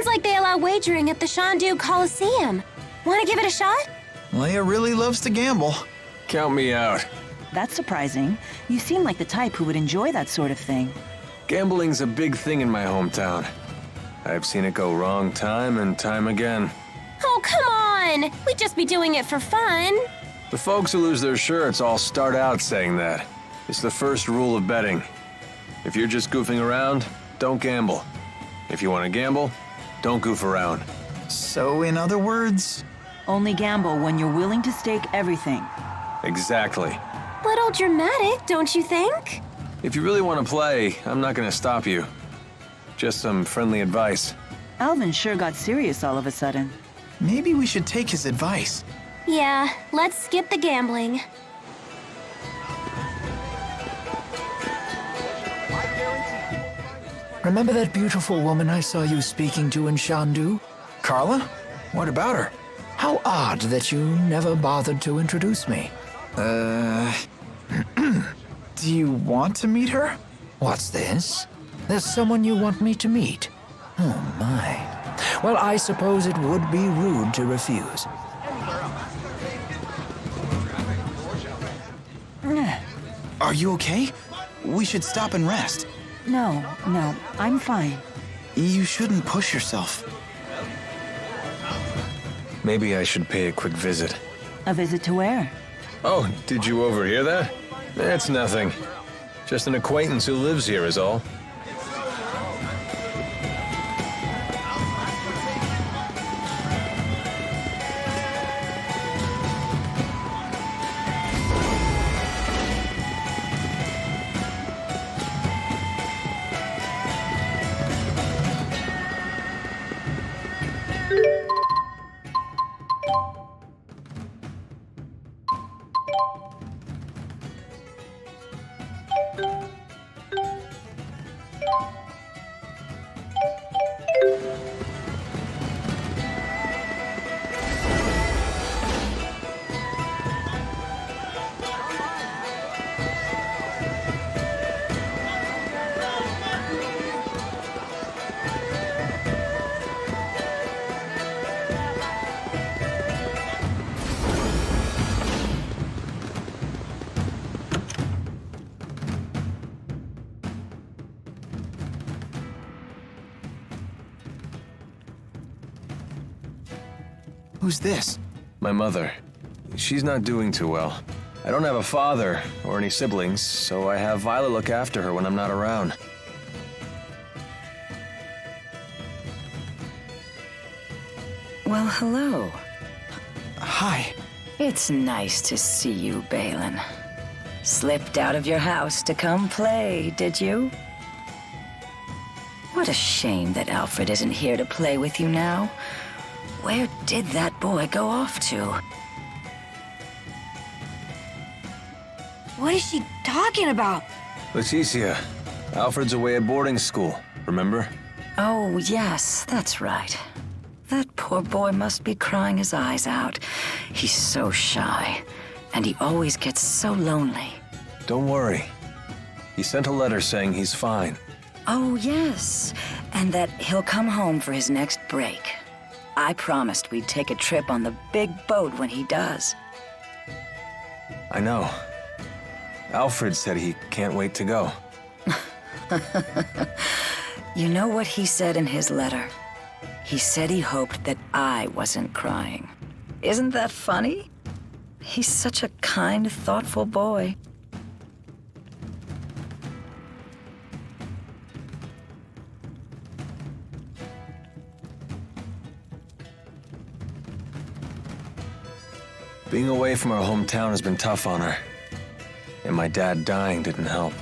Sounds like they allow wagering at the Shandu Coliseum. Want to give it a shot? Leia really loves to gamble. Count me out. That's surprising. You seem like the type who would enjoy that sort of thing. Gambling's a big thing in my hometown. I've seen it go wrong time and time again. Oh, come on! We'd just be doing it for fun. The folks who lose their shirts all start out saying that. It's the first rule of betting. If you're just goofing around, don't gamble. If you want to gamble, don't goof around. So, in other words... Only gamble when you're willing to stake everything. Exactly. Little dramatic, don't you think? If you really want to play, I'm not going to stop you. Just some friendly advice. Alvin sure got serious all of a sudden. Maybe we should take his advice. Yeah, let's skip the gambling. Remember that beautiful woman I saw you speaking to in Shandu? Carla? What about her? How odd that you never bothered to introduce me. Do you want to meet her? What's this? There's someone you want me to meet? Oh, my. Well, I suppose it would be rude to refuse. Are you okay? We should stop and rest. No, I'm fine. You shouldn't push yourself. Maybe I should pay a quick visit. A visit to where? Oh, did you overhear that? That's nothing. Just an acquaintance who lives here is all. Who's this? My mother. She's not doing too well. I don't have a father or any siblings, so I have Violet look after her when I'm not around. Well, hello. Hi. It's nice to see you, Balin. Slipped out of your house to come play, did you? What a shame that Alfred isn't here to play with you now. Where did that boy go off to? What is she talking about? Leticia, Alfred's away at boarding school, remember? Oh, yes, that's right. That poor boy must be crying his eyes out. He's so shy, and he always gets so lonely. Don't worry. He sent a letter saying he's fine. Oh, yes, and that he'll come home for his next break. I promised we'd take a trip on the big boat when he does. I know. Alfred said he can't wait to go. You know what he said in his letter? He said he hoped that I wasn't crying. Isn't that funny? He's such a kind, thoughtful boy. Being away from our hometown has been tough on her. And my dad dying didn't help.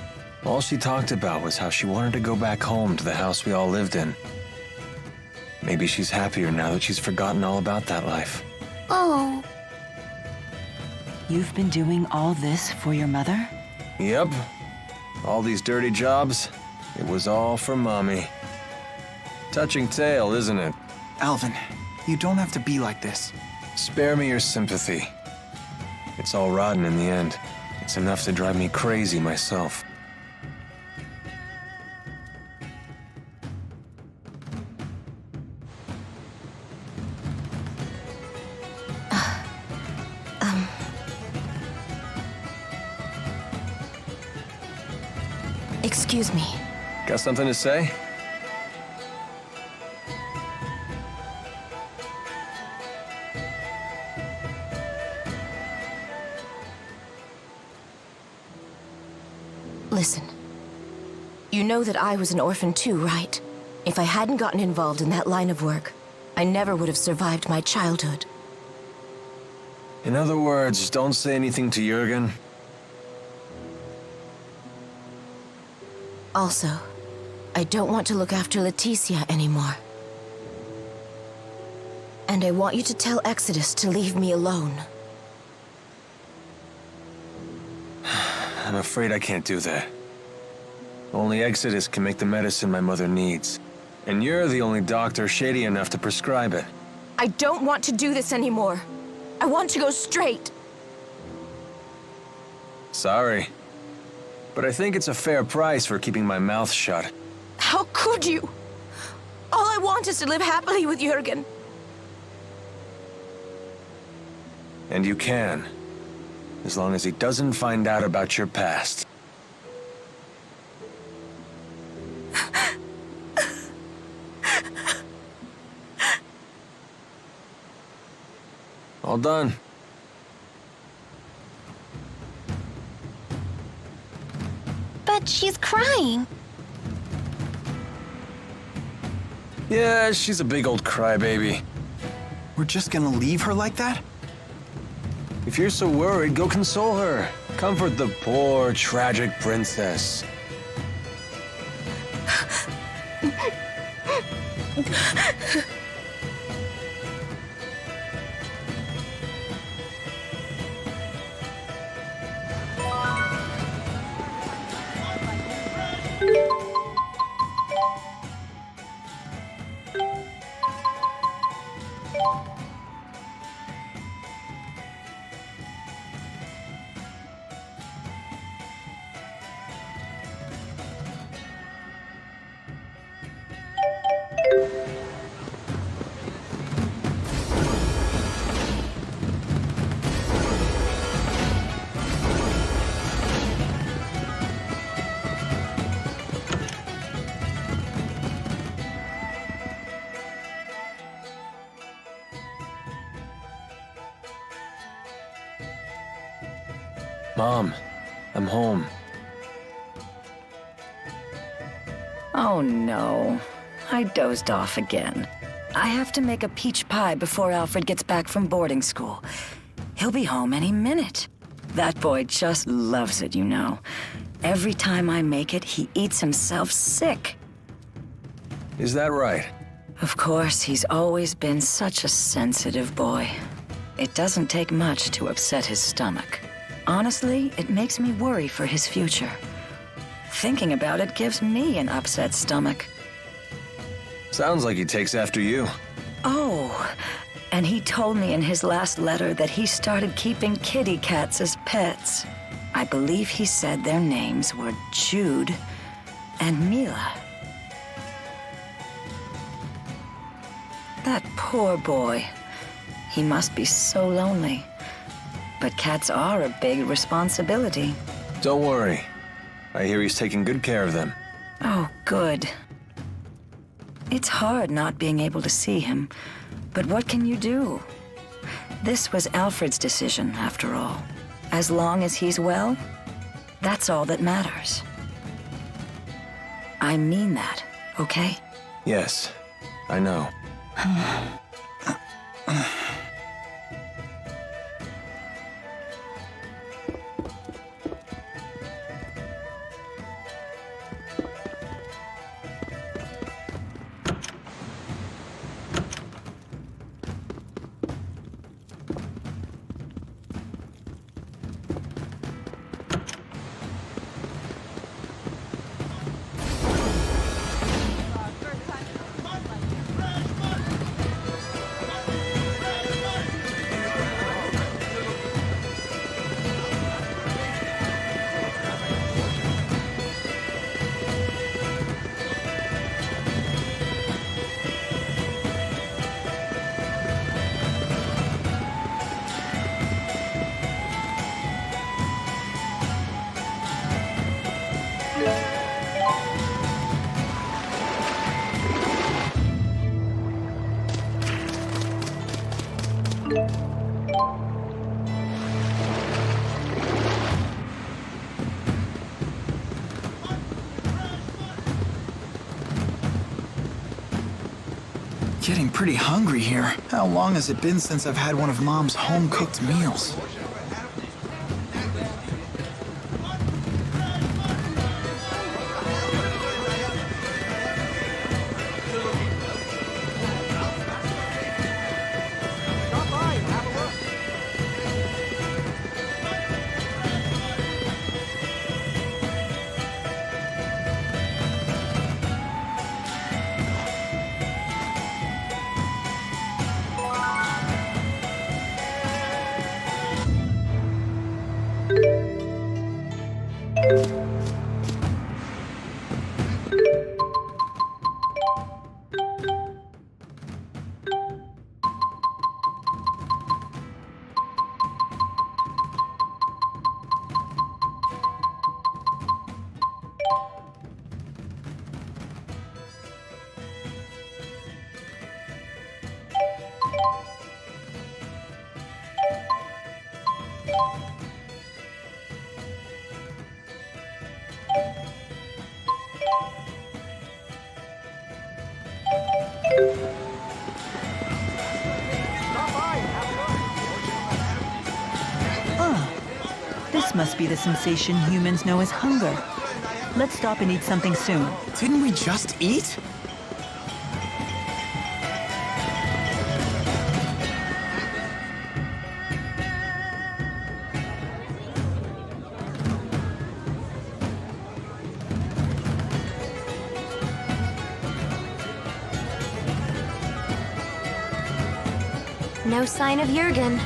All she talked about was how she wanted to go back home to the house we all lived in. Maybe she's happier now that she's forgotten all about that life. Oh. You've been doing all this for your mother? Yep. All these dirty jobs, it was all for Mommy. Touching tale, isn't it? Alvin, you don't have to be like this. Spare me your sympathy. It's all rotten in the end. It's enough to drive me crazy myself. Excuse me. Got something to say? Listen. You know that I was an orphan too, right? If I hadn't gotten involved in that line of work, I never would have survived my childhood. In other words, don't say anything to Jurgen. Also, I don't want to look after Leticia anymore. And I want you to tell Exodus to leave me alone. I'm afraid I can't do that. Only Exodus can make the medicine my mother needs. And you're the only doctor shady enough to prescribe it. I don't want to do this anymore. I want to go straight. Sorry. But I think it's a fair price for keeping my mouth shut. How could you? All I want is to live happily with Jurgen. And you can. As long as he doesn't find out about your past. All done. But she's crying. Yeah, she's a big old crybaby. We're just gonna leave her like that? If you're so worried, go console her. Comfort the poor, tragic princess. Mom, I'm home. Oh no, I dozed off again. I have to make a peach pie before Alfred gets back from boarding school. He'll be home any minute. That boy just loves it, you know. Every time I make it, he eats himself sick. Is that right? Of course, he's always been such a sensitive boy. It doesn't take much to upset his stomach. Honestly, it makes me worry for his future. Thinking about it gives me an upset stomach. Sounds like he takes after you. Oh, and he told me in his last letter that he started keeping kitty cats as pets. I believe he said their names were Jude and Mila. That poor boy. He must be so lonely. But cats are a big responsibility. Don't worry. I hear he's taking good care of them. Oh, good. It's hard not being able to see him, but what can you do? This was Alfred's decision, after all. As long as he's well, that's all that matters. I mean that, okay? Yes, I know. getting pretty hungry here. How long has it been since I've had one of Mom's home-cooked meals? This must be the sensation humans know as hunger. Let's stop and eat something soon. Didn't we just eat? No sign of Jurgen.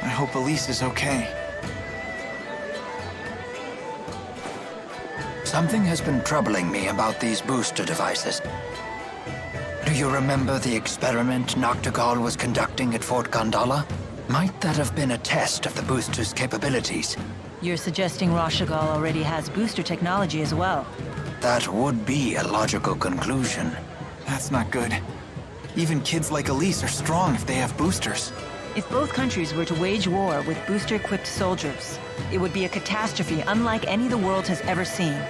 I hope Elise is okay. Something has been troubling me about these booster devices. Do you remember the experiment Noctigal was conducting at Fort Kandala? Might that have been a test of the booster's capabilities? You're suggesting Rashagal already has booster technology as well. That would be a logical conclusion. That's not good. Even kids like Elise are strong if they have boosters. If both countries were to wage war with booster-equipped soldiers, it would be a catastrophe unlike any the world has ever seen.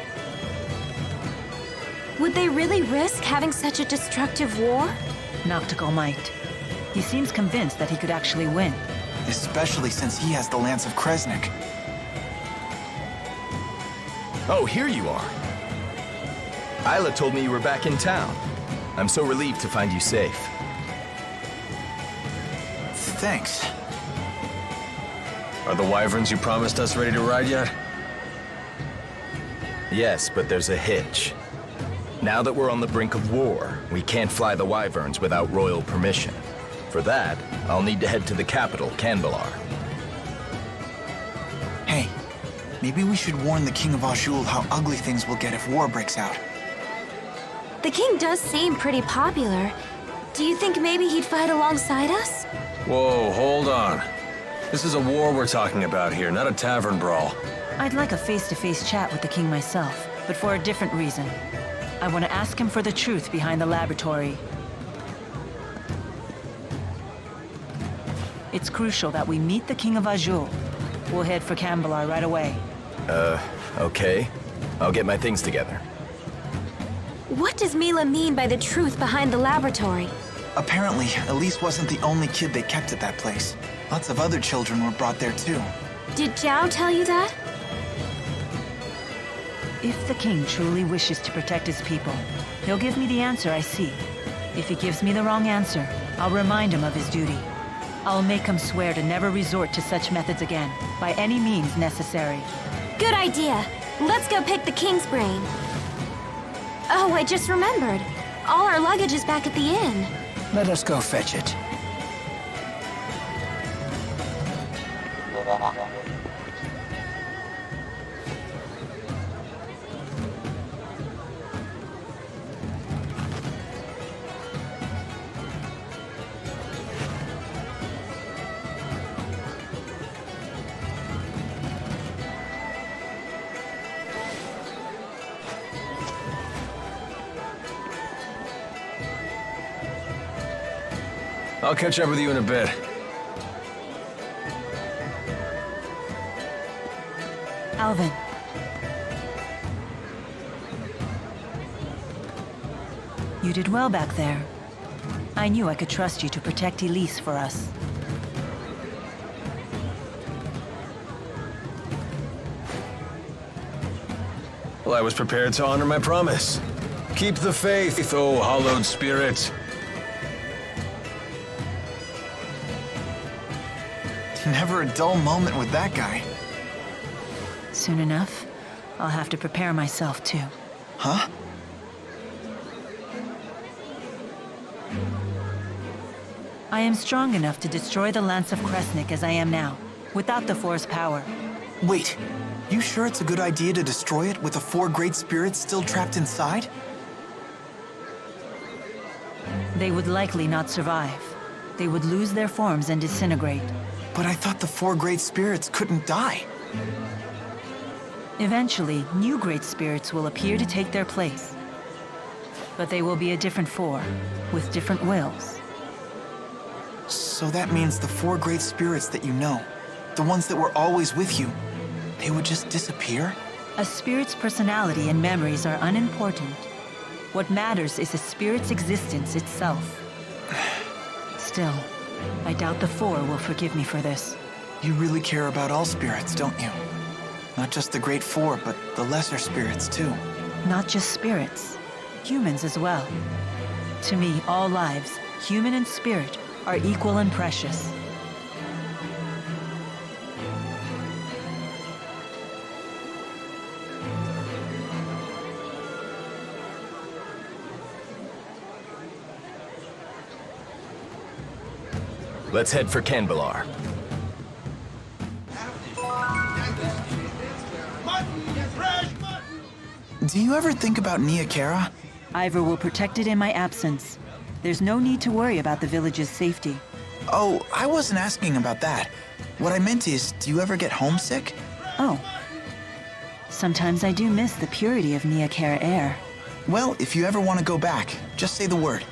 Would they really risk having such a destructive war? Noctigal might. He seems convinced that he could actually win. Especially since he has the Lance of Kresnik. Oh, here you are. Isla told me you were back in town. I'm so relieved to find you safe. Thanks. Are the wyverns you promised us ready to ride yet? Yes, but there's a hitch. Now that we're on the brink of war, we can't fly the wyverns without royal permission. For that, I'll need to head to the capital, Kanbalar. Hey, maybe we should warn the King of Azul how ugly things will get if war breaks out. The king does seem pretty popular. Do you think maybe he'd fight alongside us? Whoa, hold on. This is a war we're talking about here, not a tavern brawl. I'd like a face-to-face chat with the king myself, but for a different reason. I want to ask him for the truth behind the laboratory. It's crucial that we meet the King of Azul. We'll head for Kanbalar right away. Okay. I'll get my things together. What does Mila mean by the truth behind the laboratory? Apparently, Elise wasn't the only kid they kept at that place. Lots of other children were brought there too. Did Zhao tell you that? If the king truly wishes to protect his people, he'll give me the answer I seek. If he gives me the wrong answer, I'll remind him of his duty. I'll make him swear to never resort to such methods again, by any means necessary. Good idea. Let's go pick the king's brain. Oh, I just remembered. All our luggage is back at the inn. Let us go fetch it. I'll catch up with you in a bit. Alvin. You did well back there. I knew I could trust you to protect Elise for us. Well, I was prepared to honor my promise. Keep the faith, oh hallowed spirit. Never a dull moment with that guy. Soon enough, I'll have to prepare myself too. Huh? I am strong enough to destroy the Lance of Kresnik as I am now, without the Force power. Wait, you sure it's a good idea to destroy it with the 4 great spirits still trapped inside? They would likely not survive. They would lose their forms and disintegrate. But I thought the 4 great spirits couldn't die. Eventually, new great spirits will appear to take their place. But they will be a different 4, with different wills. So that means the 4 great spirits that you know, the ones that were always with you, they would just disappear? A spirit's personality and memories are unimportant. What matters is a spirit's existence itself. Still, I doubt the 4 will forgive me for this. You really care about all spirits, don't you? Not just the great 4, but the lesser spirits too. Not just spirits, humans as well. To me, all lives, human and spirit, are equal and precious. Let's head for Kanbalar. Do you ever think about Nia Kara? Ivor will protect it in my absence. There's no need to worry about the village's safety. Oh, I wasn't asking about that. What I meant is, do you ever get homesick? Oh. Sometimes I do miss the purity of Nia Kara air. Well, if you ever want to go back, just say the word.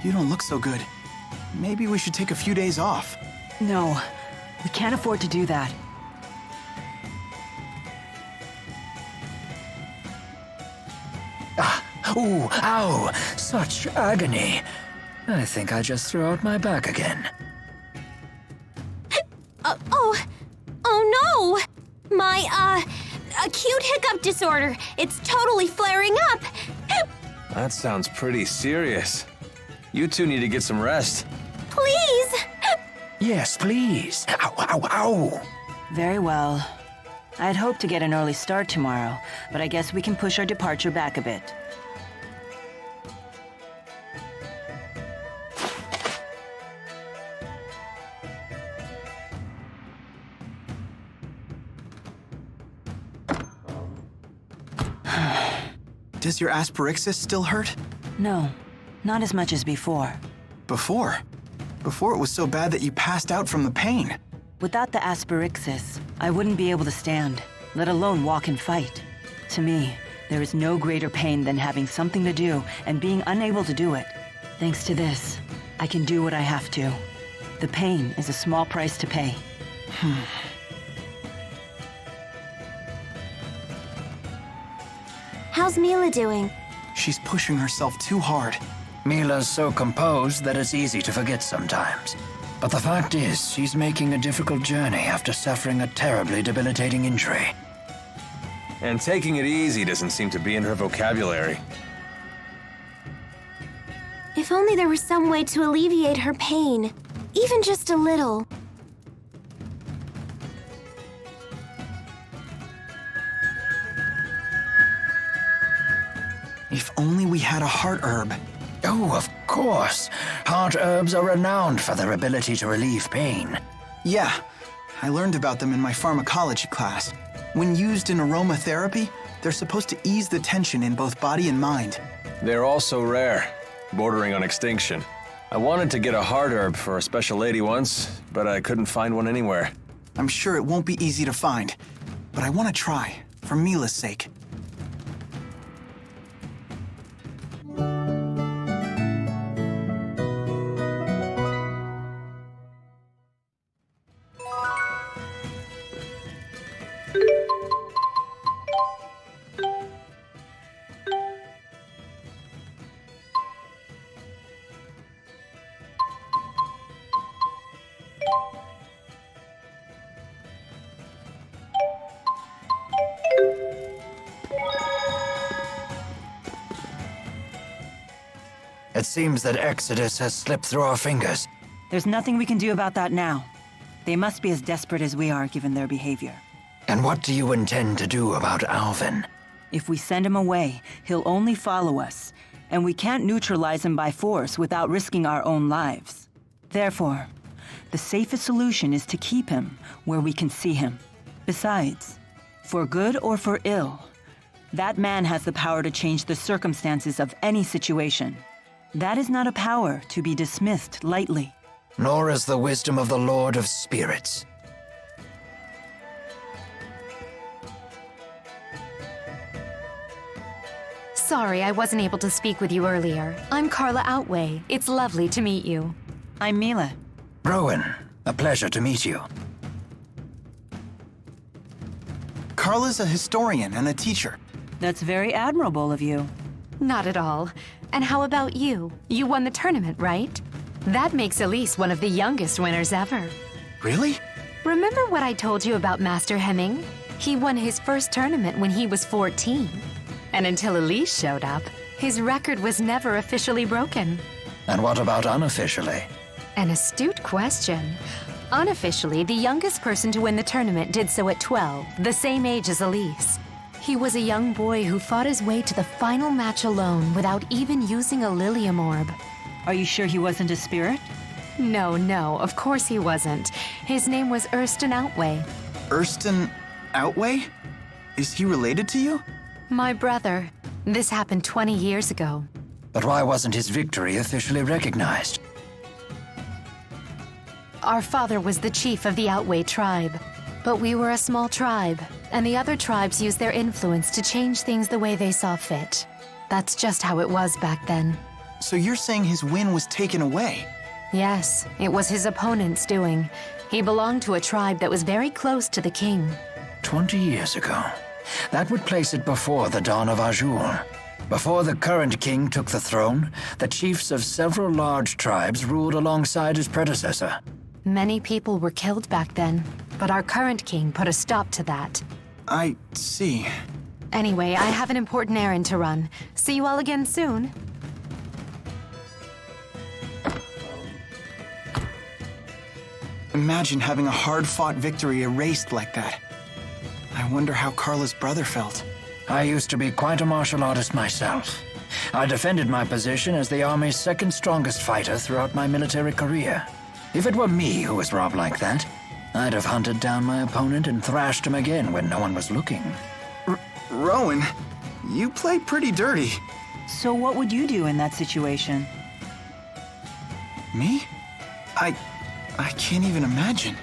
You don't look so good. Maybe we should take a few days off. No, we can't afford to do that. Ooh, ow! Such agony. I think I just threw out my back again. Oh no! My, acute hiccup disorder. It's totally flaring up. That sounds pretty serious. You two need to get some rest. Please! Yes, please. Ow, ow, ow! Very well. I'd hoped to get an early start tomorrow, but I guess we can push our departure back a bit. Does your asperixis still hurt? No, not as much as before. Before? Before it was so bad that you passed out from the pain. Without the asperixis, I wouldn't be able to stand, let alone walk and fight. To me, there is no greater pain than having something to do and being unable to do it. Thanks to this, I can do what I have to. The pain is a small price to pay. How's Mila doing? She's pushing herself too hard. Mila's so composed that it's easy to forget sometimes. But the fact is, she's making a difficult journey after suffering a terribly debilitating injury. And taking it easy doesn't seem to be in her vocabulary. If only there was some way to alleviate her pain. Even just a little. only we had a heart herb. Oh, of course. Heart herbs are renowned for their ability to relieve pain. Yeah, I learned about them in my pharmacology class. When used in aromatherapy, they're supposed to ease the tension in both body and mind. They're also rare, bordering on extinction. I wanted to get a heart herb for a special lady once, but I couldn't find one anywhere. I'm sure it won't be easy to find, but I want to try, for Mila's sake. It seems that Exodus has slipped through our fingers. There's nothing we can do about that now. They must be as desperate as we are, given their behavior. And what do you intend to do about Alvin? If we send him away, he'll only follow us, and we can't neutralize him by force without risking our own lives. Therefore, the safest solution is to keep him where we can see him. Besides, for good or for ill, that man has the power to change the circumstances of any situation. That is not a power to be dismissed lightly. Nor is the wisdom of the Lord of Spirits. Sorry I wasn't able to speak with you earlier. I'm Carla Outway. It's lovely to meet you. I'm Mila. Rowan, a pleasure to meet you. Carla's a historian and a teacher. That's very admirable of you. Not at all. And how about you? You won the tournament, right? That makes Elise one of the youngest winners ever. Really? Remember what I told you about Master Hemming? He won his first tournament when he was 14. And until Elise showed up, his record was never officially broken. And what about unofficially? An astute question. Unofficially, the youngest person to win the tournament did so at 12, the same age as Elise. He was a young boy who fought his way to the final match alone without even using a Lilium orb. Are you sure he wasn't a spirit? No, of course he wasn't. His name was Erston Outway. Erston Outway? Is he related to you? My brother. This happened 20 years ago. But why wasn't his victory officially recognized? Our father was the chief of the Outway tribe. But we were a small tribe, and the other tribes used their influence to change things the way they saw fit. That's just how it was back then. So you're saying his win was taken away? Yes, it was his opponent's doing. He belonged to a tribe that was very close to the king. 20 years ago. That would place it before the dawn of Azure. Before the current king took the throne, the chiefs of several large tribes ruled alongside his predecessor. Many people were killed back then, but our current king put a stop to that. I see. Anyway, I have an important errand to run. See you all again soon. Imagine having a hard-fought victory erased like that. I wonder how Carla's brother felt. I used to be quite a martial artist myself. I defended my position as the Army's second strongest fighter throughout my military career. If it were me who was robbed like that, I'd have hunted down my opponent and thrashed him again when no one was looking. Rowan, you play pretty dirty. So what would you do in that situation? Me? I can't even imagine.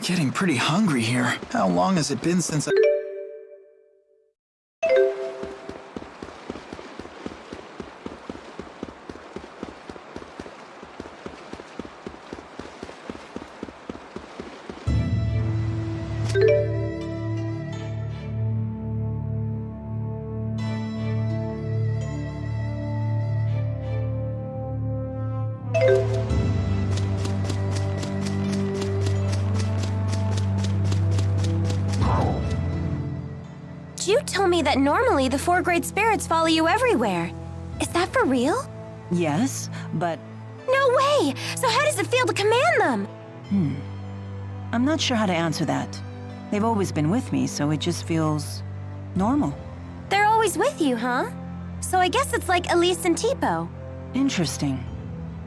Getting pretty hungry here. How long has it been since I... You told me that normally the 4 great spirits follow you everywhere. Is that for real? Yes, but No way! So how does it feel to command them? I'm not sure how to answer that. They've always been with me, so it just feels normal. They're always with you, huh? So I guess it's like Elise and Tipo. Interesting.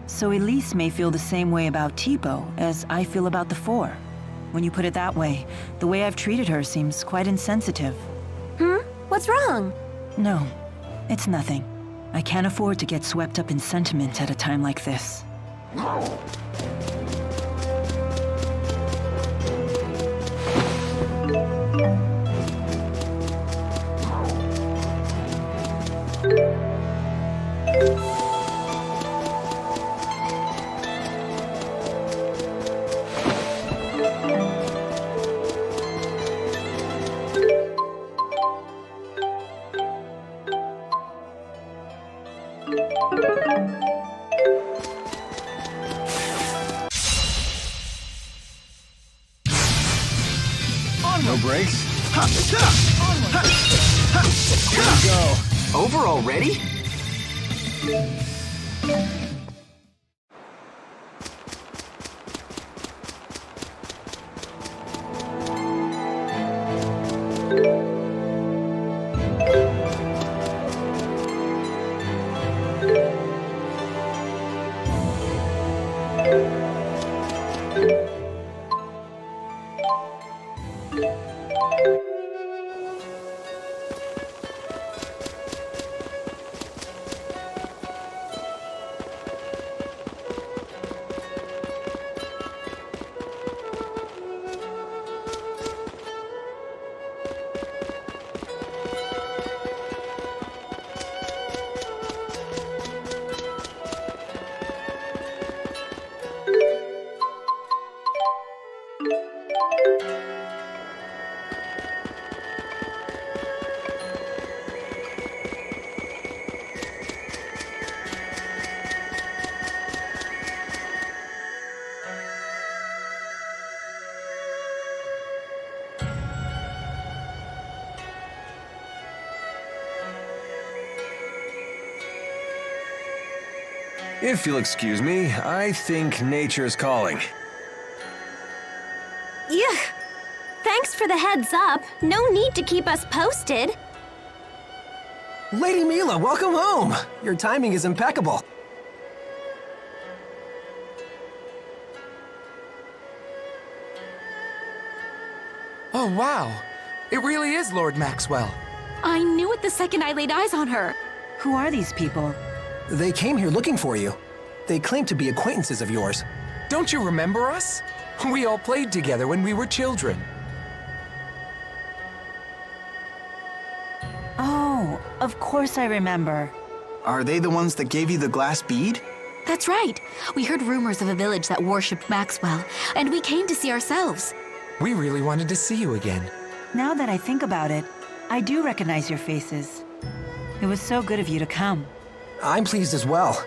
So Elise may feel the same way about Tipo as I feel about the 4. When you put it that way, the way I've treated her seems quite insensitive. What's wrong? No, it's nothing. I can't afford to get swept up in sentiment at a time like this. No brakes? Here we go. Over already? If you'll excuse me, I think nature's calling. Yuck. Thanks for the heads up. No need to keep us posted. Lady Mila, welcome home! Your timing is impeccable. Oh, wow. It really is Lord Maxwell. I knew it the second I laid eyes on her. Who are these people? They came here looking for you. They claim to be acquaintances of yours. Don't you remember us? We all played together when we were children. Oh, of course I remember. Are they the ones that gave you the glass bead? That's right. We heard rumors of a village that worshipped Maxwell, and we came to see ourselves. We really wanted to see you again. Now that I think about it, I do recognize your faces. It was so good of you to come. I'm pleased as well.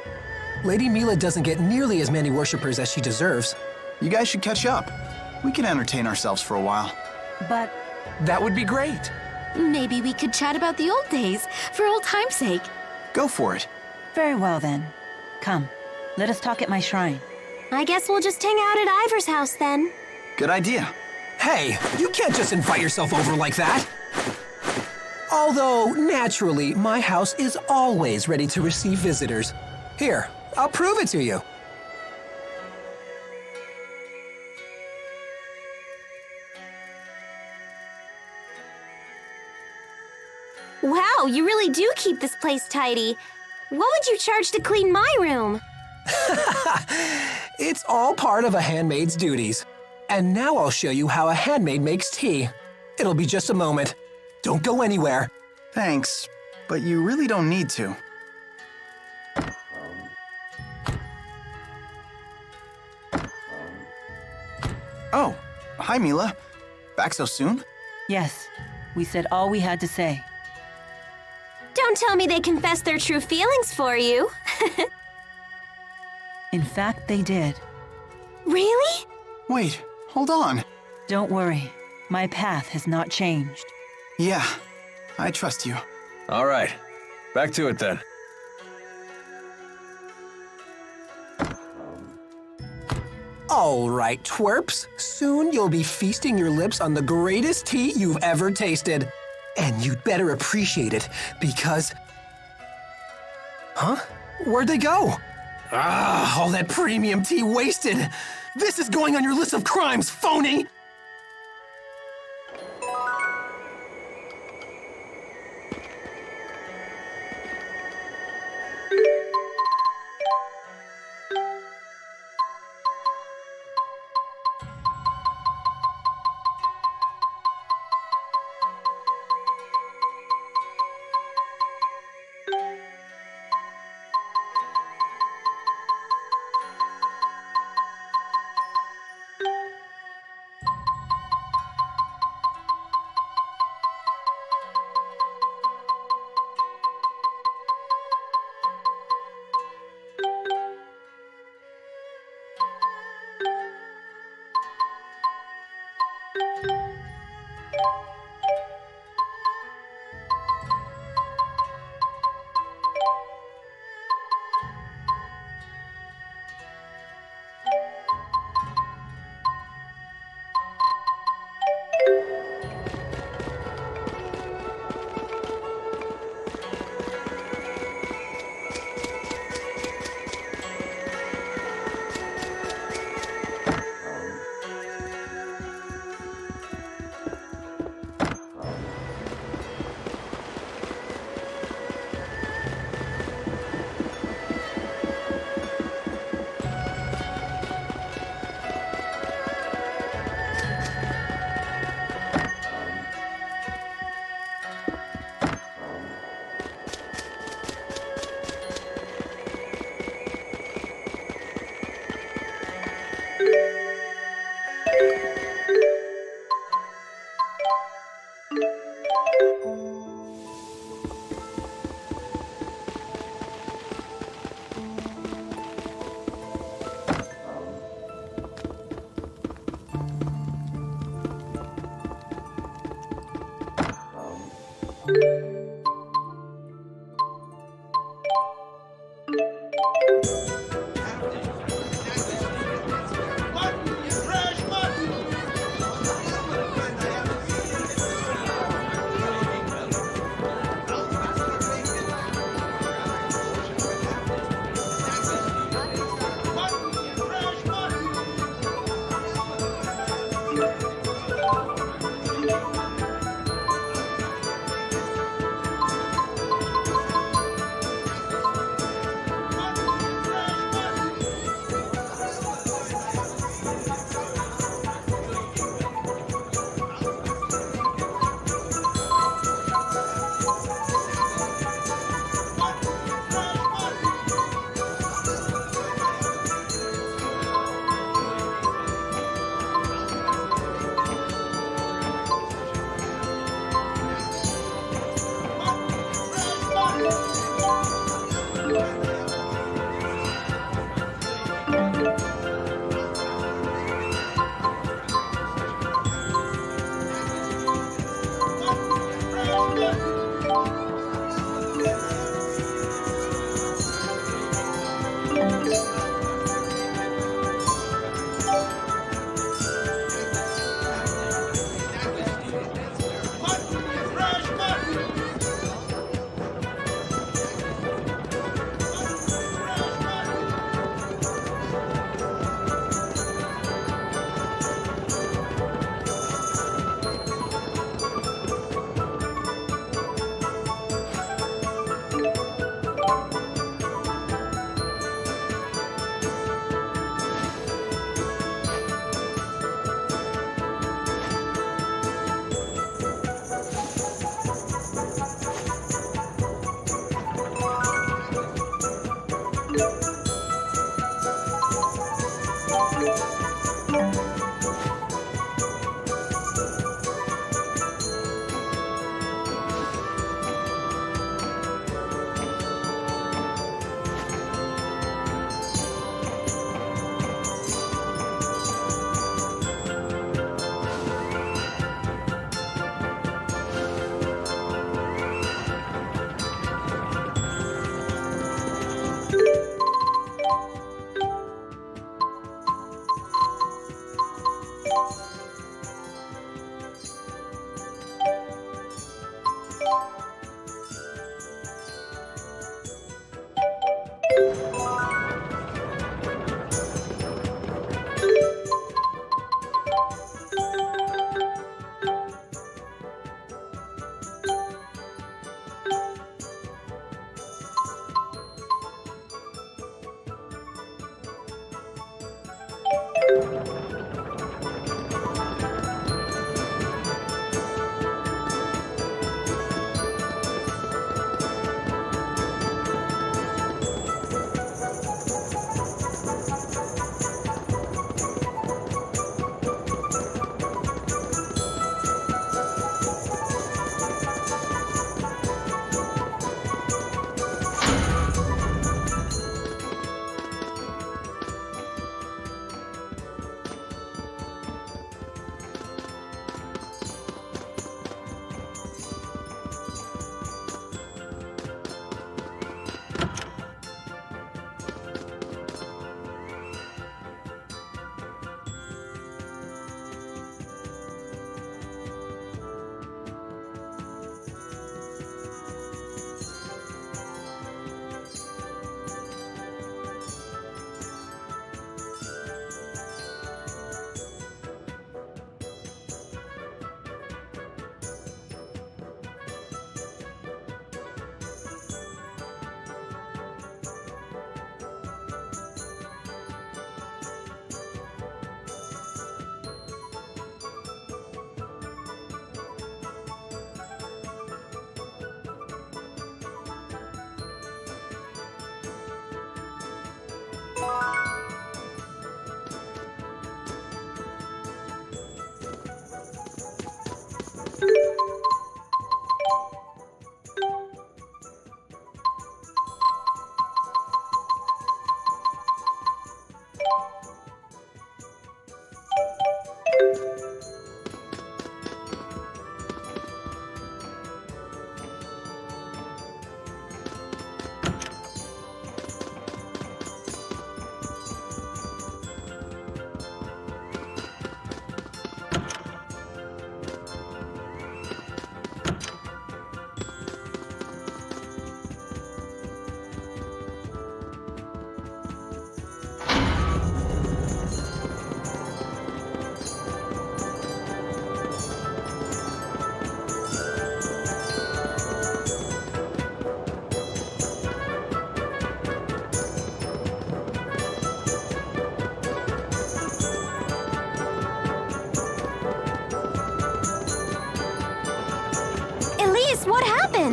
Lady Mila doesn't get nearly as many worshippers as she deserves. You guys should catch up. We can entertain ourselves for a while. But That would be great. Maybe we could chat about the old days, for old time's sake. Go for it. very well then. Come, let us talk at my shrine. I guess we'll just hang out at Ivor's house then. Good idea. Hey, you can't just invite yourself over like that. Although, naturally, my house is always ready to receive visitors. Here, I'll prove it to you. Wow, you really do keep this place tidy. What would you charge to clean my room? It's all part of a handmaid's duties. And now I'll show you how a handmaid makes tea. It'll be just a moment. Don't go anywhere. Thanks, but you really don't need to. Oh, hi Mila. Back so soon? Yes, we said all we had to say. Don't tell me they confessed their true feelings for you. In fact, they did. Really? Wait, hold on. Don't worry, my path has not changed. Yeah, I trust you. All right, back to it then. All right, twerps. Soon you'll be feasting your lips on the greatest tea you've ever tasted. And you'd better appreciate it, because... Huh? Where'd they go? Ah, all that premium tea wasted! This is going on your list of crimes, phony!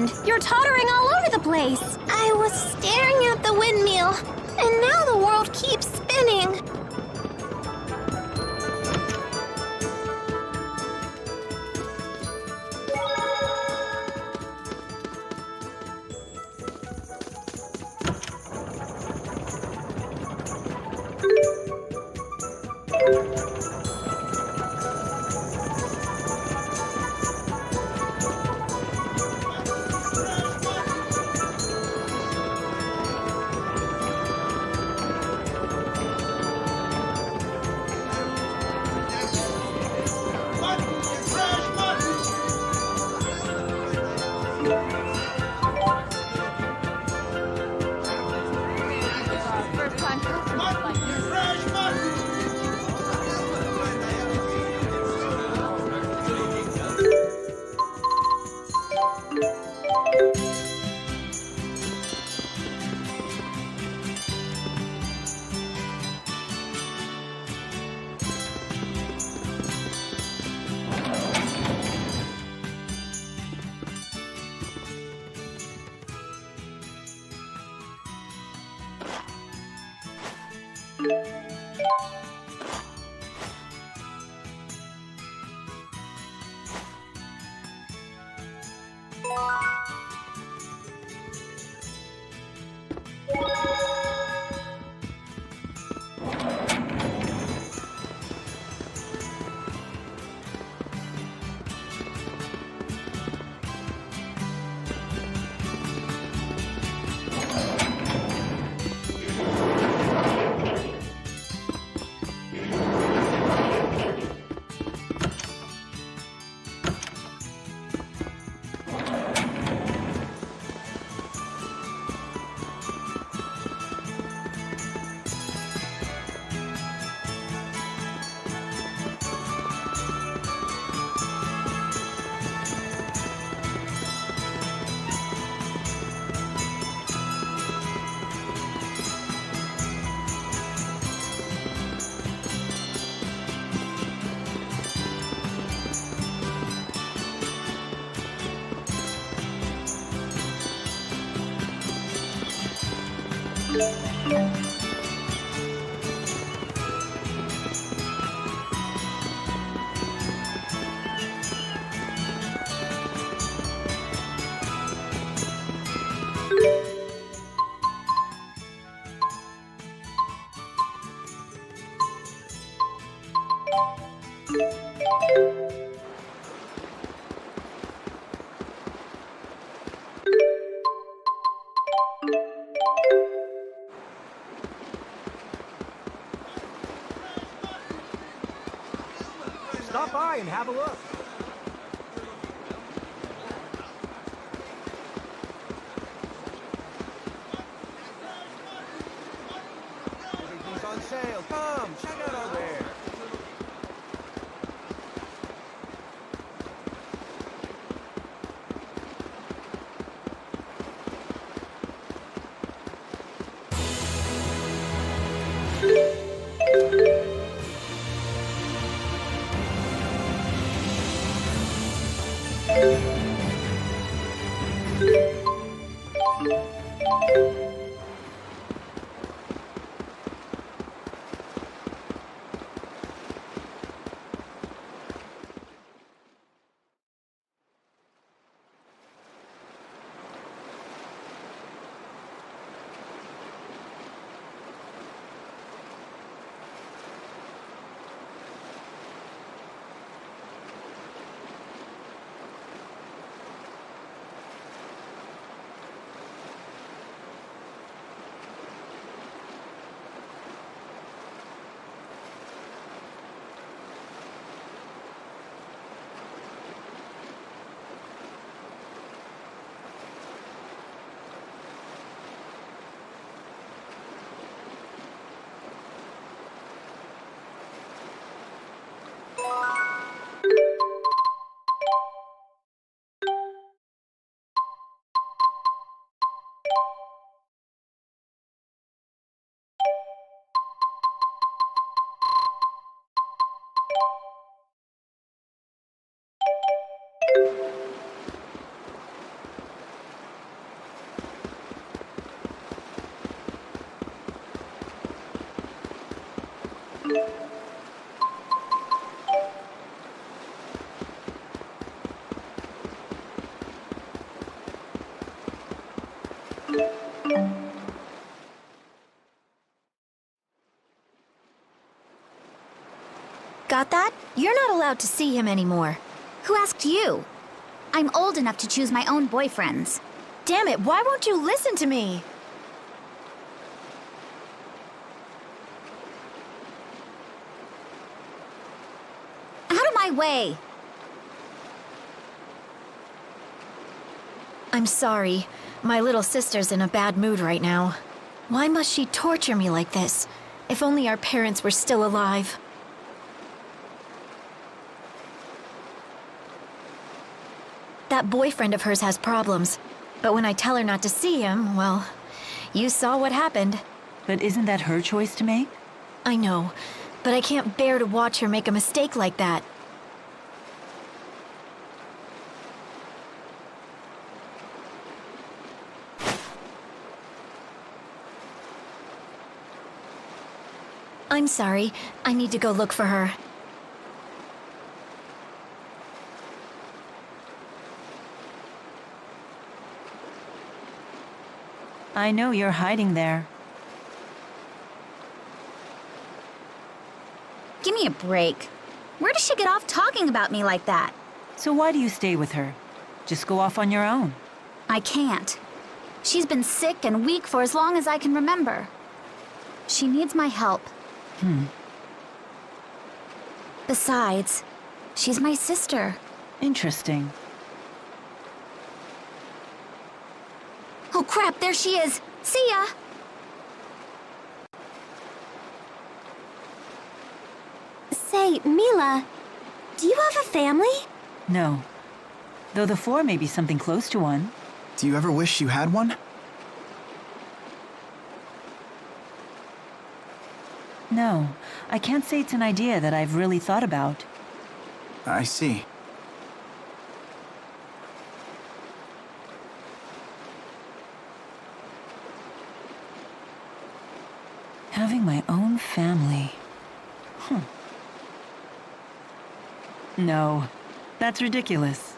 happened? You're tottering all over the place. I was staring at the windmill, and now the world keeps spinning. Stop by and have a look. Everything's on sale. Come, check out our wares. Got that? You're not allowed to see him anymore. Who asked you? I'm old enough to choose my own boyfriends. Damn it, why won't you listen to me? Out of my way! I'm sorry. My little sister's in a bad mood right now. Why must she torture me like this? If only our parents were still alive. That boyfriend of hers has problems. But when I tell her not to see him, well, you saw what happened. But isn't that her choice to make? I know, but I can't bear to watch her make a mistake like that. I'm sorry. I need to go look for her. I know you're hiding there. Give me a break. Where does she get off talking about me like that? So why do you stay with her? Just go off on your own. I can't. She's been sick and weak for as long as I can remember. She needs my help. Besides, she's my sister. Interesting. Oh crap, there she is! See ya! Say, Mila, do you have a family? No. Though the four may be something close to one. Do you ever wish you had one? No. I can't say it's an idea that I've really thought about. I see. Having my own family. No, that's ridiculous.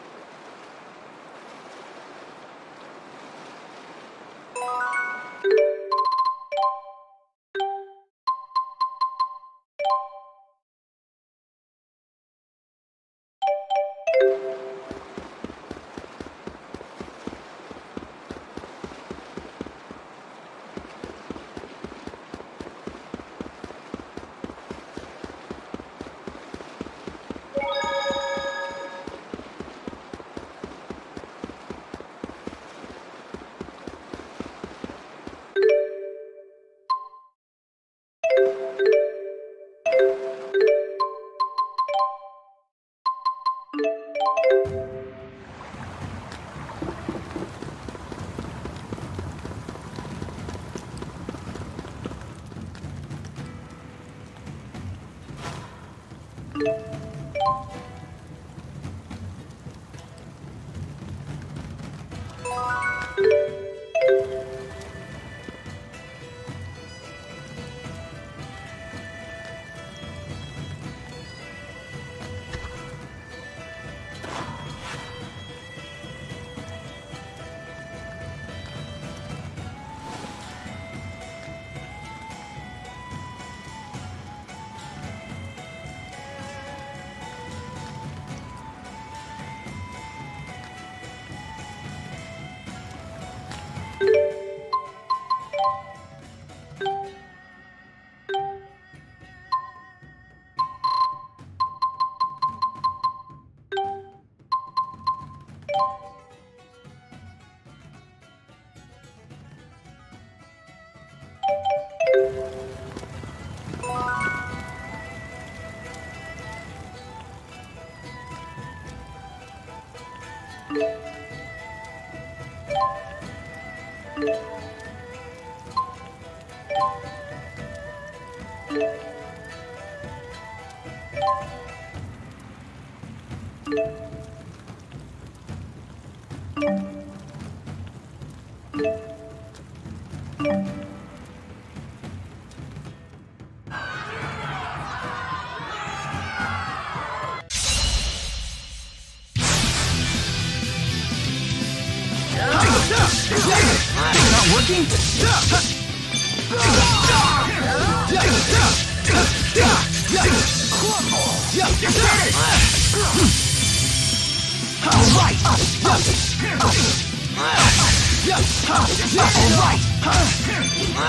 Not working?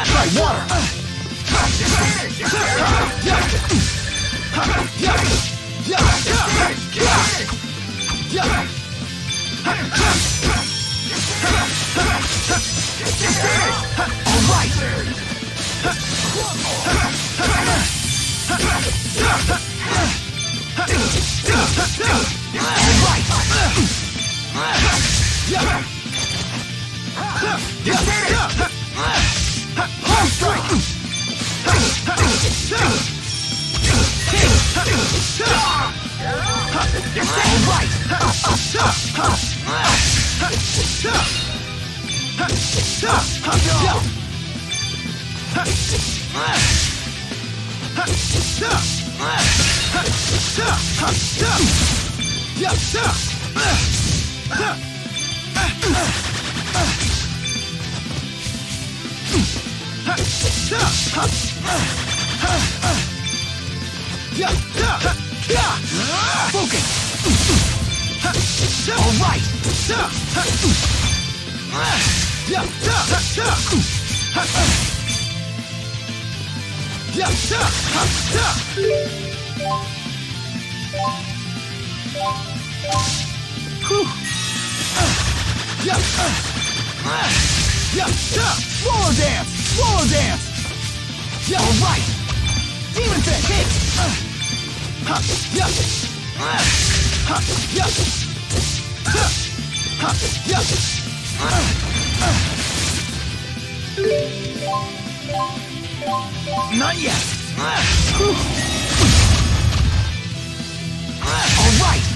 Try water. Roller dance! Roller dance! All right! Demon fish! Hit! Not yet! All right!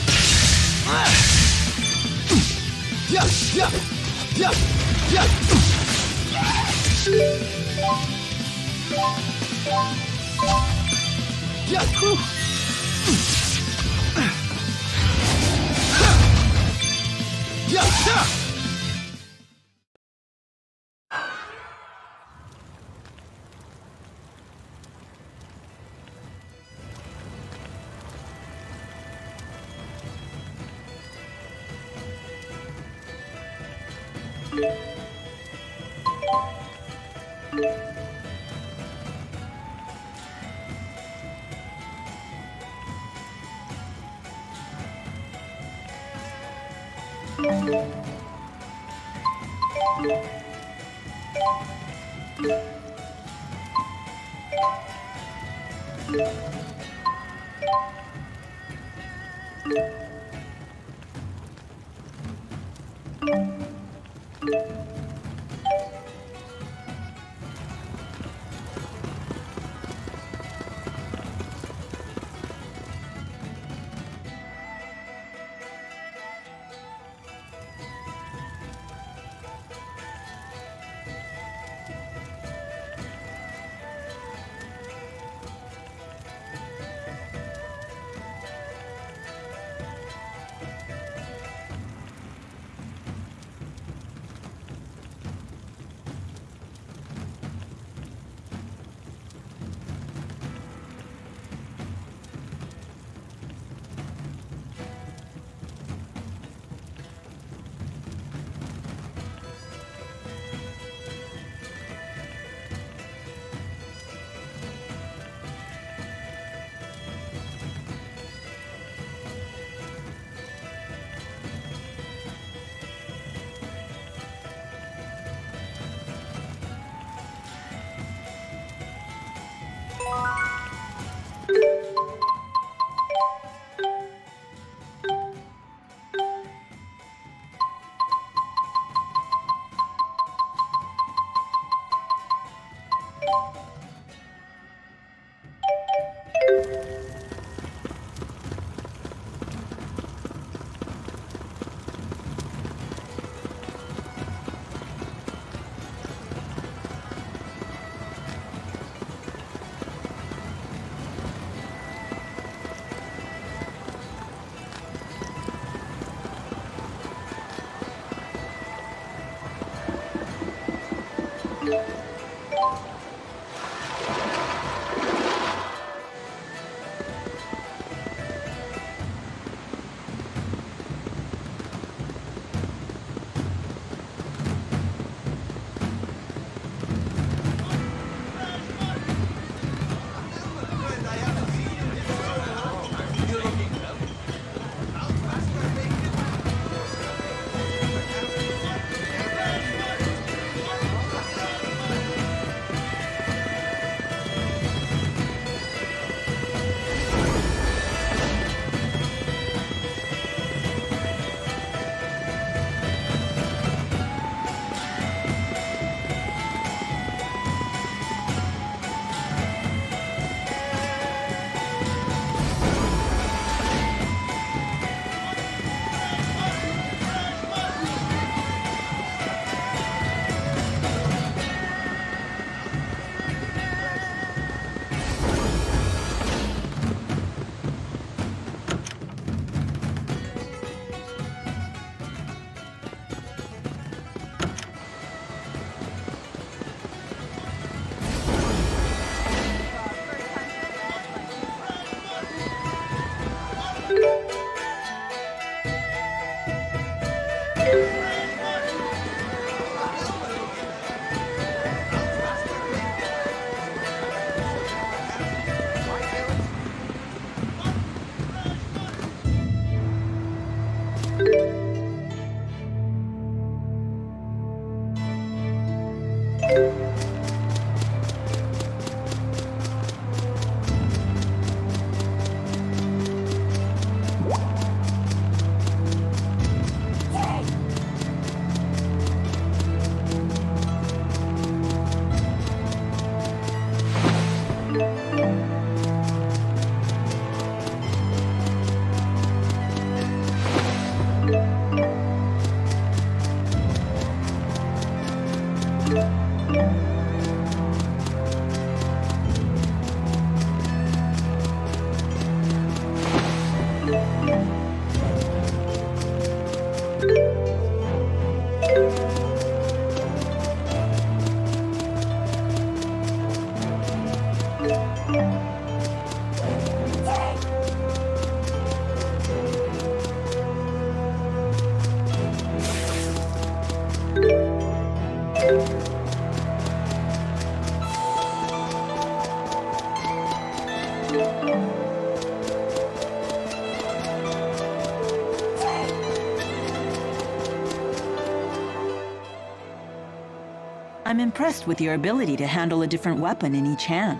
I'm impressed with your ability to handle a different weapon in each hand.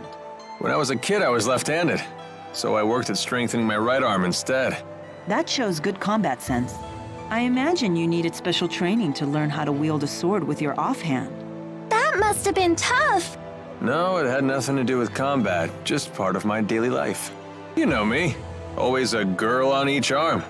When I was a kid, I was left-handed, so I worked at strengthening my right arm instead. That shows good combat sense. I imagine you needed special training to learn how to wield a sword with your offhand. That must have been tough. No, it had nothing to do with combat, just part of my daily life. You know me, always a girl on each arm.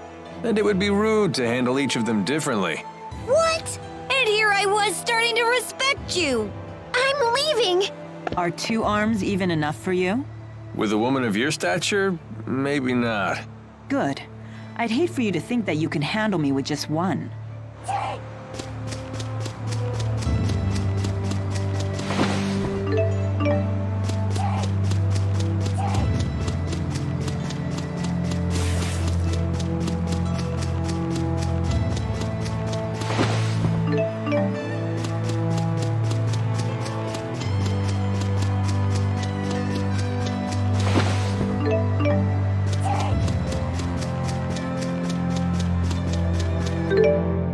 And it would be rude to handle each of them differently. What? And here I was starting to respect you. I'm leaving. Are 2 arms even enough for you? With a woman of your stature, maybe not. Good. I'd hate for you to think that you can handle me with just one. Thank you.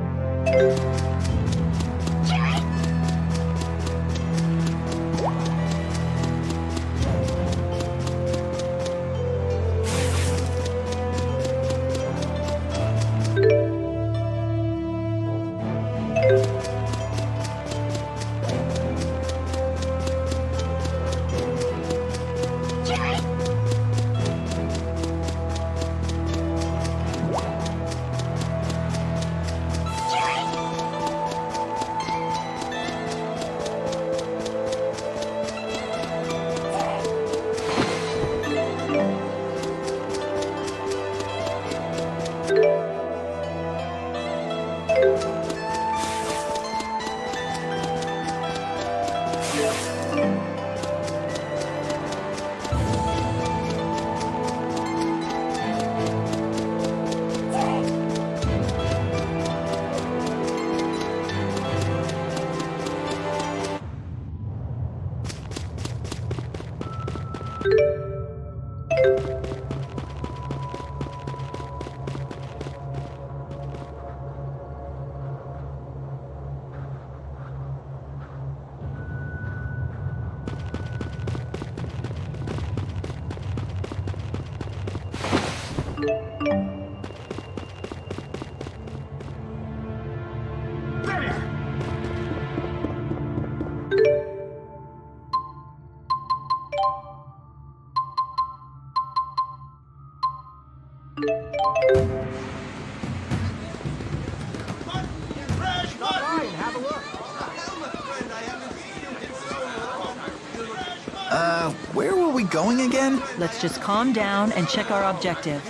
Where were we going again? Let's just calm down and check our objective.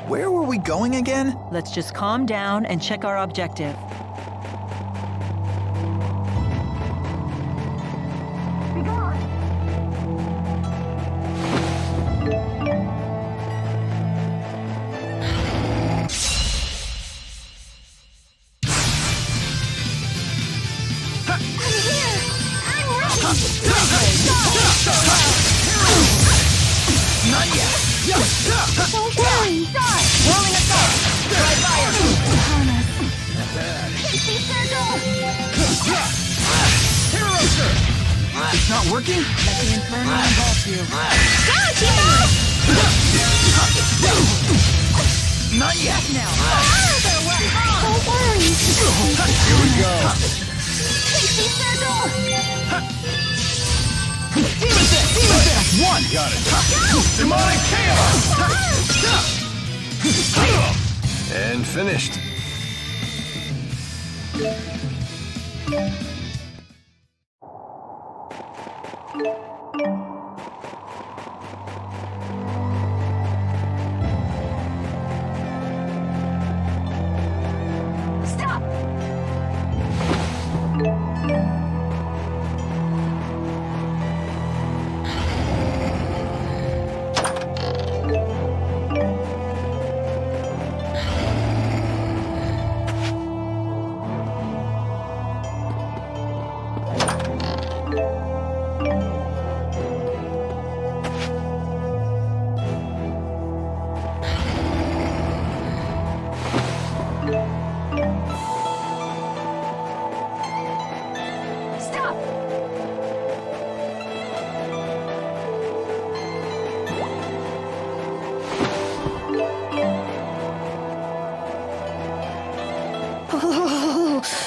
Where were we going again? Let's just calm down and check our objective. It's not working? Let the Inferno engulf you. Not yet. Now. Don't worry. Here we go. Deal with this! One! Got it. Demonic chaos! And finished.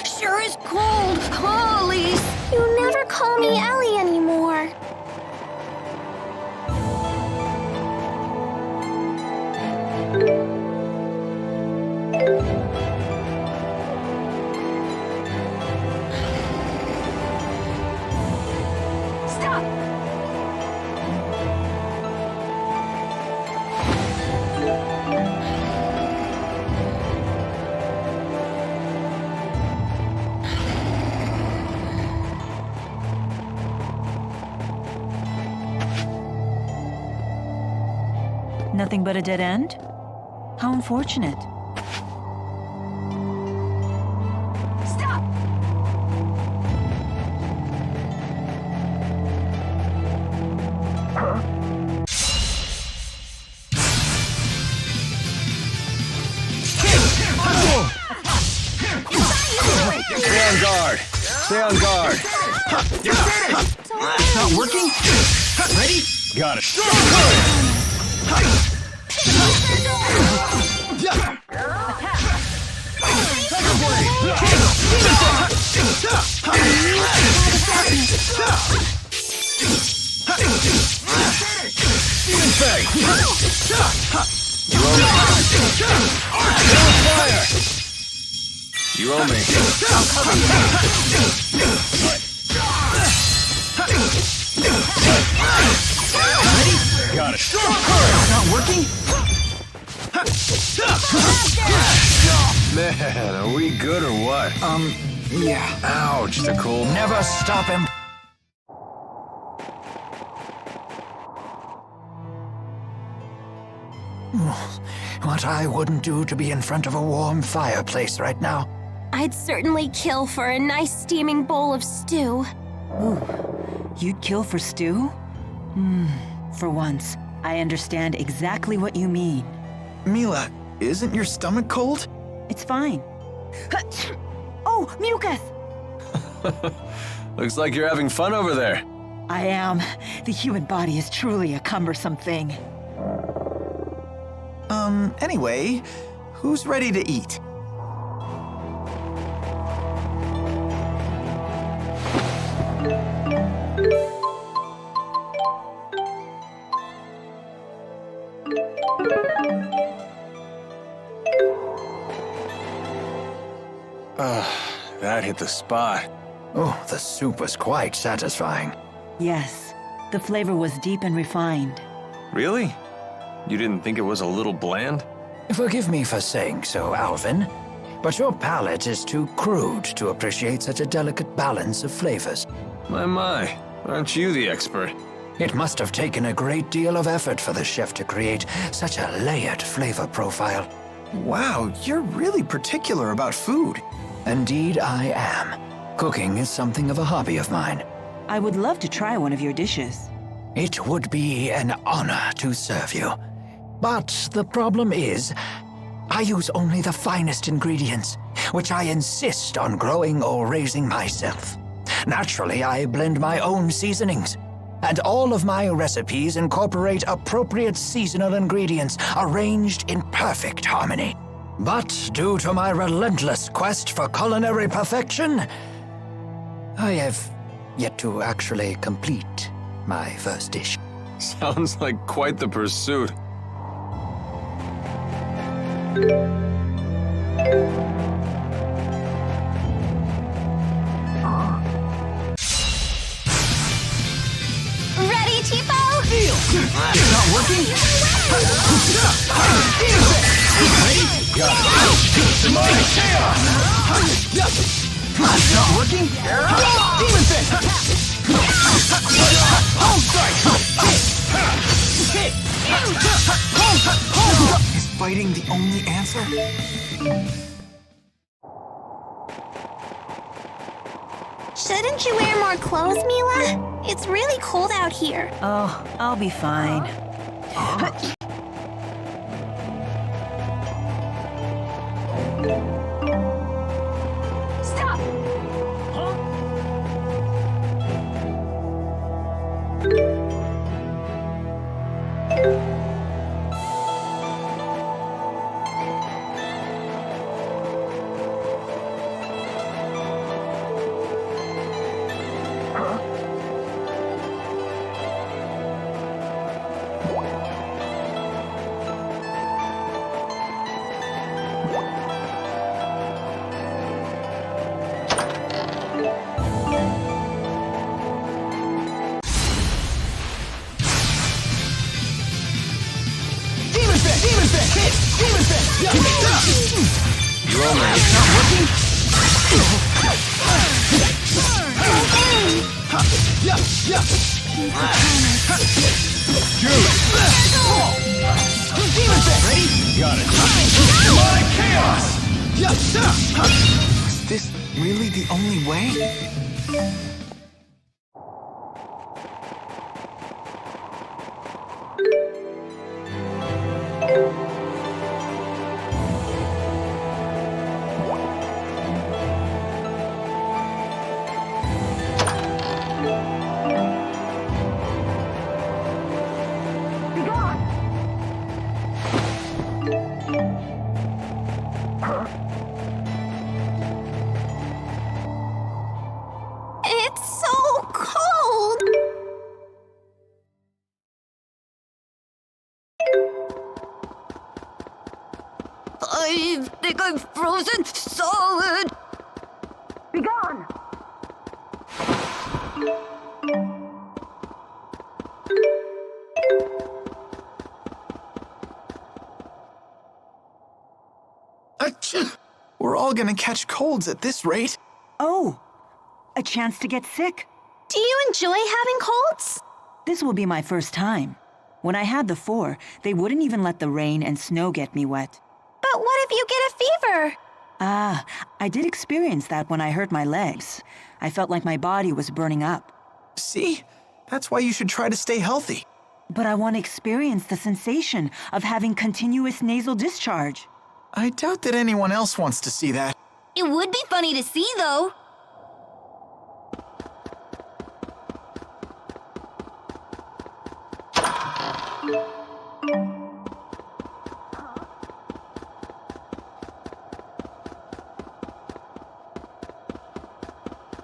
Sure is cold. Holy. You never call me Ellie anymore. Stop! Nothing but a dead end? How unfortunate. Stop! guard. Stay on guard. You did it! It's not working? Ready? Got it. Demon Fang! You owe me. Fire! You owe me. Got it. It's not working? Man, are we good or what? Yeah. Ouch, the cold. Never stop him. What I wouldn't do to be in front of a warm fireplace right now. I'd certainly kill for a nice steaming bowl of stew. Ooh, you'd kill for stew? For once, I understand exactly what you mean. Mila, isn't your stomach cold? It's fine. Oh, mucus! Looks like you're having fun over there. I am. The human body is truly a cumbersome thing. Anyway, who's ready to eat? That hit the spot. Oh, the soup was quite satisfying. Yes, the flavor was deep and refined. Really? You didn't think it was a little bland? Forgive me for saying so, Alvin, but your palate is too crude to appreciate such a delicate balance of flavors. My, aren't you the expert? It must have taken a great deal of effort for the chef to create such a layered flavor profile. Wow, you're really particular about food. Indeed, I am. Cooking is something of a hobby of mine. I would love to try one of your dishes. It would be an honor to serve you. But the problem is, I use only the finest ingredients, which I insist on growing or raising myself. Naturally, I blend my own seasonings, and all of my recipes incorporate appropriate seasonal ingredients arranged in perfect harmony. But due to my relentless quest for culinary perfection, I have yet to actually complete my first dish. Sounds like quite the pursuit. Ready, Tipo? It's not working? Ready? Got it. Demonic chaos! It's not working? Demon Fist! Home strike! Is fighting the only answer? Shouldn't you wear more clothes, Mila? It's really cold out here. Oh, I'll be fine. Stop! You owe me. It's not working? Ready? Got it. Demonic chaos! Is this really the only way? I think I'm frozen solid. Be gone! Achoo! We're all gonna catch colds at this rate. Oh, a chance to get sick. Do you enjoy having colds? This will be my first time. When I had the 4, they wouldn't even let the rain and snow get me wet. But what if you get a fever? Ah, I did experience that when I hurt my legs. I felt like my body was burning up. See? That's why you should try to stay healthy. But I want to experience the sensation of having continuous nasal discharge. I doubt that anyone else wants to see that. It would be funny to see, though.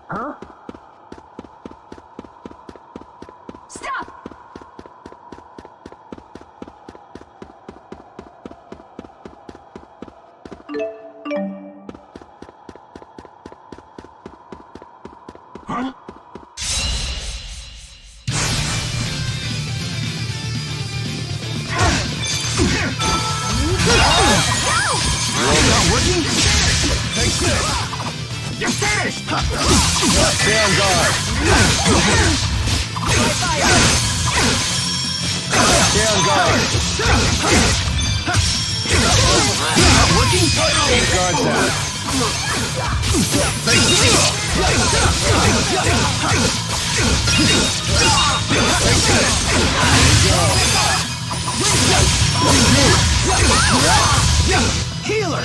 Huh? Stop! Huh? Not working? Take this! You're finished! Stay on guard! Stay on guard! Not working? Keep guard down. Healer!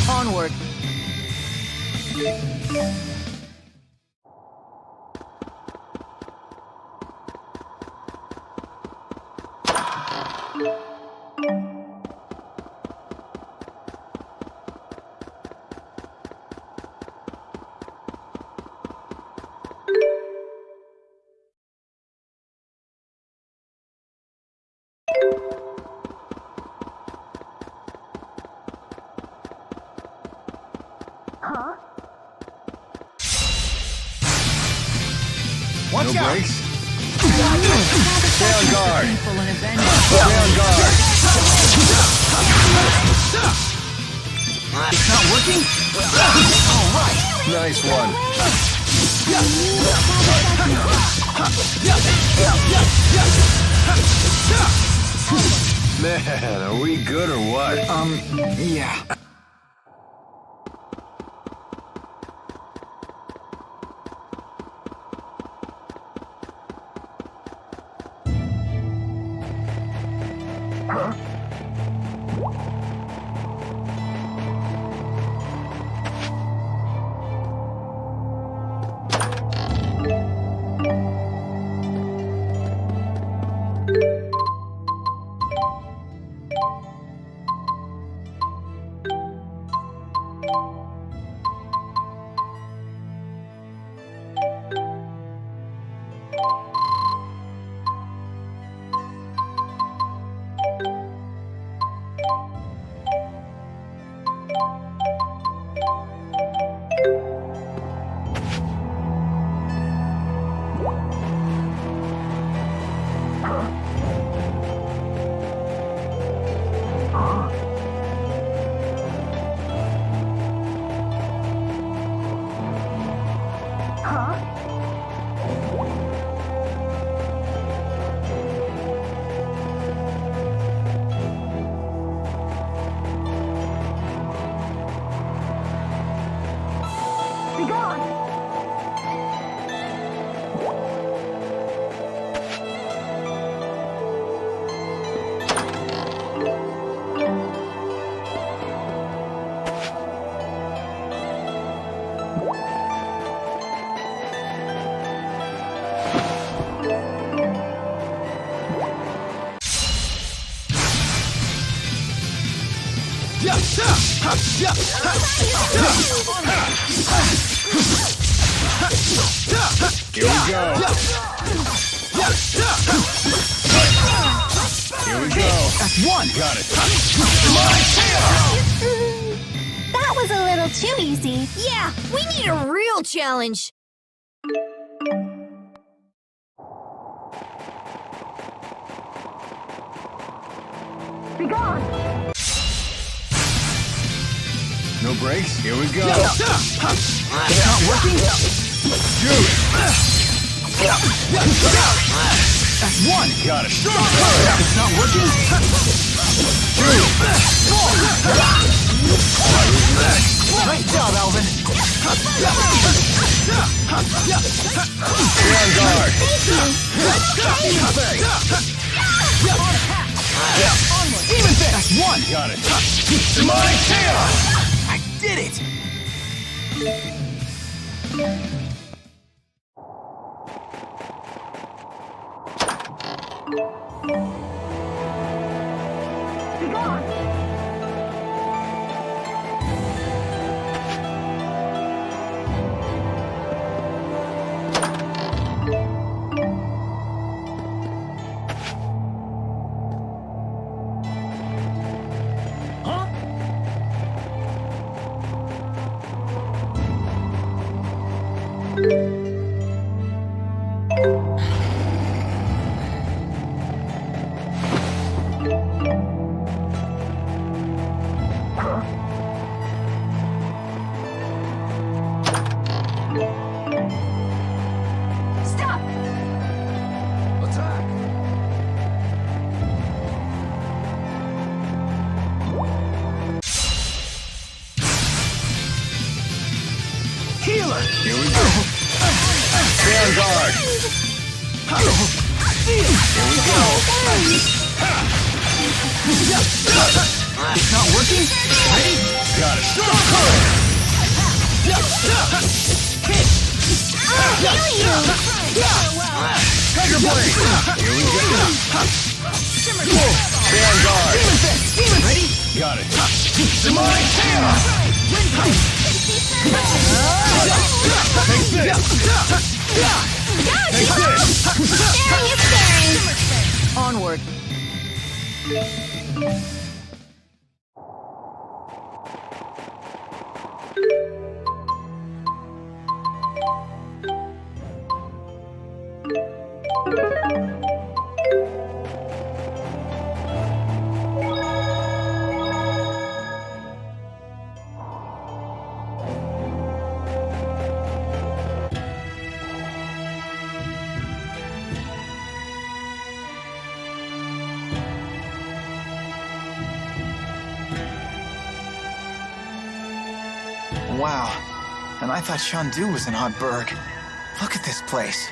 Onward. Huh? Watch No out! breaks? Stay on guard! Stay on guard! It's not working? All right! Nice one. Man, are we good or what? Yeah. Here we go. Here we go. That's one! Got it. That was a little too easy. Yeah, we need a real challenge. Be gone! No breaks? Here we go. It's not working? Shoot! That's one! Got it. It's not working? Great job, Alvin! Stay on guard. Demon Fist! That's one! Got it. Demonic Chaos! I did it! Be gone! Stop! Attack! Healer! Here we go. Stay on guard. Here we go. It's not working? Ready? Got it. Tiger Blade! Here we go. Stay on guard. Ready? Got it. Demonic Chaos! Take this. Take this. Staring is staring. Onward. Wow. And I thought Shandu was in Hotburg. Look at this place.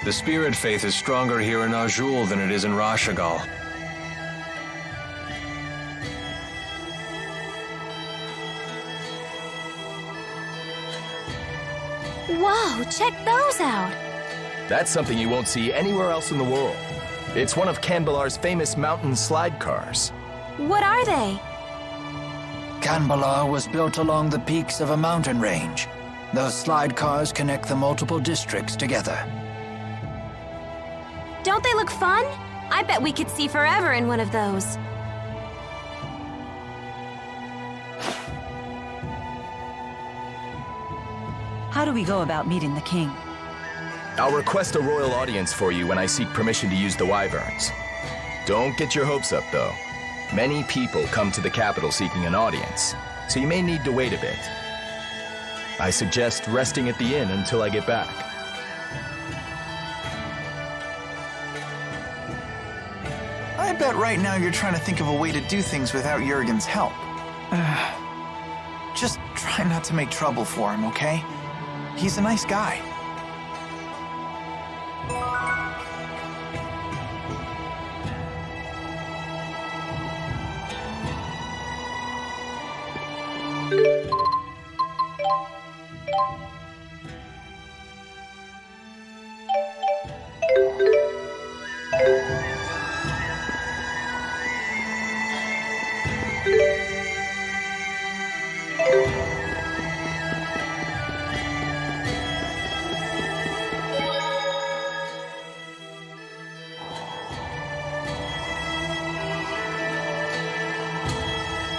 The spirit faith is stronger here in Azul than it is in Rashagal. Whoa, check those out. That's something you won't see anywhere else in the world. It's one of Kanbalar's famous mountain slide cars. What are they? Kanbalar was built along the peaks of a mountain range. Those slide cars connect the multiple districts together. Don't they look fun? I bet we could see forever in one of those. How do we go about meeting the king? I'll request a royal audience for you when I seek permission to use the wyverns. Don't get your hopes up, though. Many people come to the capital seeking an audience, so you may need to wait a bit. I suggest resting at the inn until I get back. I bet right now you're trying to think of a way to do things without Jurgen's help. Just try not to make trouble for him, okay? He's a nice guy.